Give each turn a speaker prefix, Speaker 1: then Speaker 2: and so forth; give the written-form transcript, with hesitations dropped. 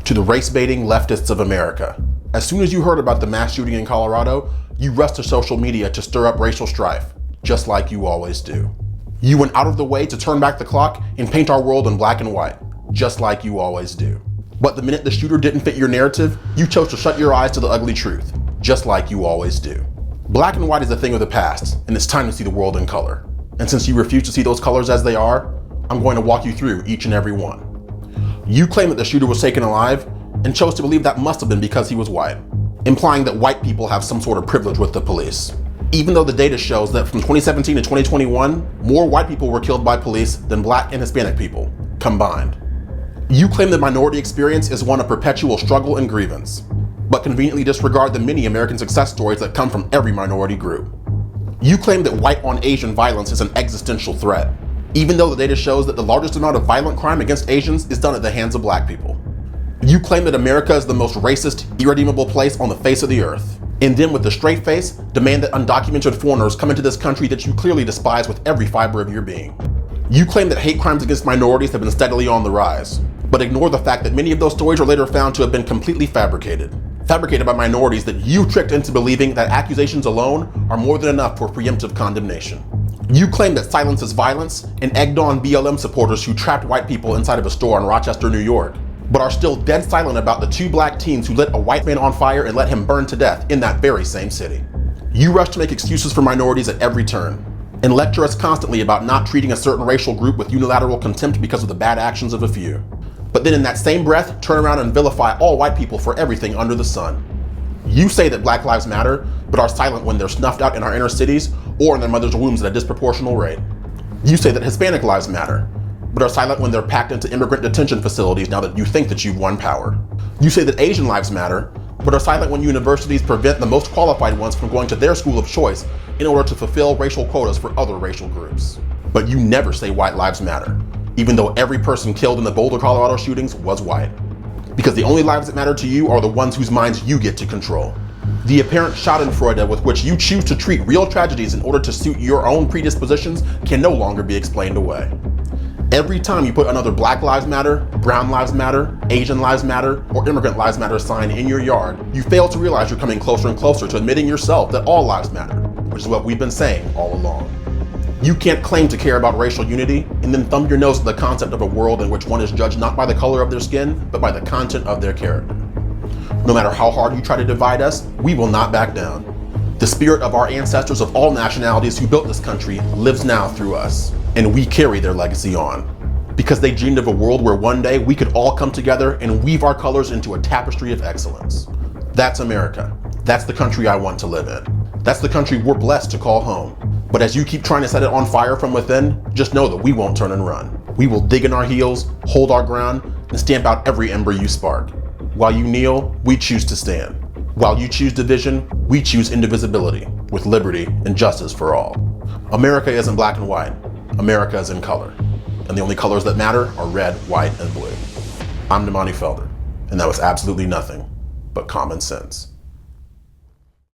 Speaker 1: To the race-baiting leftists of America. As soon as you heard about the mass shooting in Colorado, you rushed to social media to stir up racial strife, just like you always do. You went out of the way to turn back the clock and paint our world in black and white, just like you always do. But the minute the shooter didn't fit your narrative, you chose to shut your eyes to the ugly truth, just like you always do. Black and white is a thing of the past, and it's time to see the world in color. And since you refuse to see those colors as they are, I'm going to walk you through each and every one. You claim that the shooter was taken alive, and chose to believe that must have been because he was white, implying that white people have some sort of privilege with the police. Even though the data shows that from 2017 to 2021, more white people were killed by police than black and Hispanic people, combined. You claim that minority experience is one of perpetual struggle and grievance, but conveniently disregard the many American success stories that come from every minority group. You claim that white on Asian violence is an existential threat, even though the data shows that the largest amount of violent crime against Asians is done at the hands of black people. You claim that America is the most racist, irredeemable place on the face of the earth, and then with a straight face, demand that undocumented foreigners come into this country that you clearly despise with every fiber of your being. You claim that hate crimes against minorities have been steadily on the rise, but ignore the fact that many of those stories are later found to have been completely fabricated by minorities that you tricked into believing that accusations alone are more than enough for preemptive condemnation. You claim that silence is violence and egged on BLM supporters who trapped white people inside of a store in Rochester, New York, but are still dead silent about the 2 black teens who lit a white man on fire and let him burn to death in that very same city. You rush to make excuses for minorities at every turn, and lecture us constantly about not treating a certain racial group with unilateral contempt because of the bad actions of a few. But then in that same breath, turn around and vilify all white people for everything under the sun. You say that Black lives matter, but are silent when they're snuffed out in our inner cities or in their mother's wombs at a disproportional rate. You say that Hispanic lives matter, but are silent when they're packed into immigrant detention facilities now that you think that you've won power. You say that Asian lives matter, but are silent when universities prevent the most qualified ones from going to their school of choice in order to fulfill racial quotas for other racial groups. But you never say white lives matter, even though every person killed in the Boulder, Colorado shootings was white. Because the only lives that matter to you are the ones whose minds you get to control. The apparent schadenfreude with which you choose to treat real tragedies in order to suit your own predispositions can no longer be explained away. Every time you put another Black Lives Matter, Brown Lives Matter, Asian Lives Matter, or Immigrant Lives Matter sign in your yard, you fail to realize you're coming closer and closer to admitting yourself that all lives matter, which is what we've been saying all along. You can't claim to care about racial unity and then thumb your nose at the concept of a world in which one is judged not by the color of their skin, but by the content of their character. No matter how hard you try to divide us, we will not back down. The spirit of our ancestors of all nationalities who built this country lives now through us, and we carry their legacy on. Because they dreamed of a world where one day we could all come together and weave our colors into a tapestry of excellence. That's America. That's the country I want to live in. That's the country we're blessed to call home. But as you keep trying to set it on fire from within, just know that we won't turn and run. We will dig in our heels, hold our ground, and stamp out every ember you spark. While you kneel, we choose to stand. While you choose division, we choose indivisibility, with liberty and justice for all. America isn't black and white. America is in color. And the only colors that matter are red, white, and blue. I'm Damani Felder, and that was absolutely nothing but common sense.